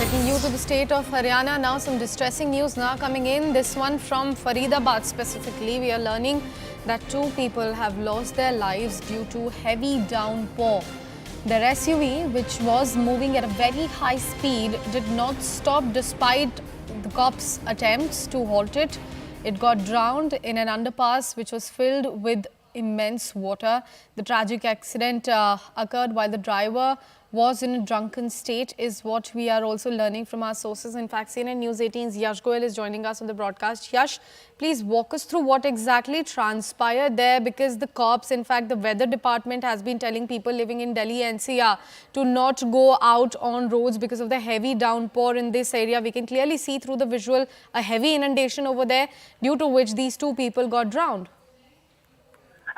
Taking you to the state of Haryana now, some distressing news now coming in. This one from Faridabad specifically. We are learning that 2 people have lost their lives due to heavy downpour. Their SUV, which was moving at a very high speed, did not stop despite the cops' attempts to halt it. It got drowned in an underpass which was filled with immense water. The tragic accident occurred while the driver was in a drunken state, is what we are also learning from our sources. In fact, CNN News 18's Yash Goyal is joining us on the broadcast. Yash, please walk us through what exactly transpired there, because the cops, in fact, the weather department has been telling people living in Delhi NCR to not go out on roads because of the heavy downpour in this area. We can clearly see through the visual a heavy inundation over there, due to which these 2 people got drowned.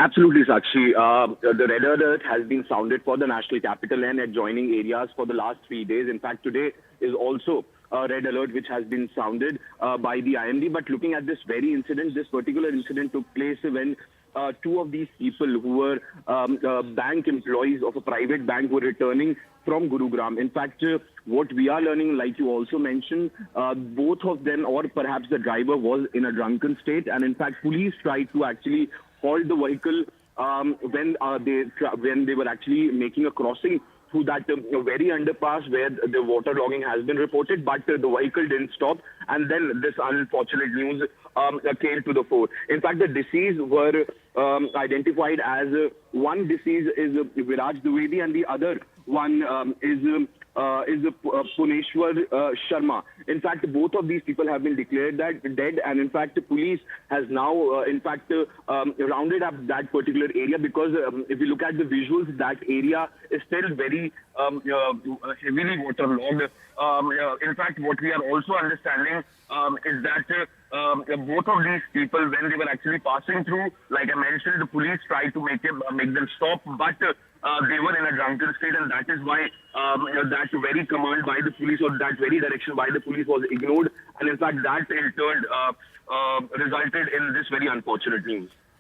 Absolutely, Sakshi. The red alert has been sounded for the national capital and adjoining areas for the last 3 days. In fact, today is also a red alert which has been sounded by the IMD. But looking at this very incident, this particular incident took place when 2 of these people who were bank employees of a private bank were returning from Gurugram. In fact, what we are learning, like you also mentioned, both of them, or perhaps the driver, was in a drunken state. And in fact, police tried to actually halt the vehicle when they were actually making a crossing through that very underpass where the water logging has been reported, but the vehicle didn't stop, and then this unfortunate news came to the fore. In fact, the deceased were identified as one deceased is Viraj Dwivedi and the other one is Punyashreya Sharma. In fact, both of these people have been declared that dead, and in fact, the police has now, rounded up that particular area, because if you look at the visuals, that area is still very heavily waterlogged. In fact, what we are also understanding is that both of these people, when they were actually passing through, like I mentioned, the police tried to make them stop, but they were in a drunken state, and that is why that very command by the police, or that very direction by the police, was ignored. And in fact, that in turn resulted in this very unfortunate news.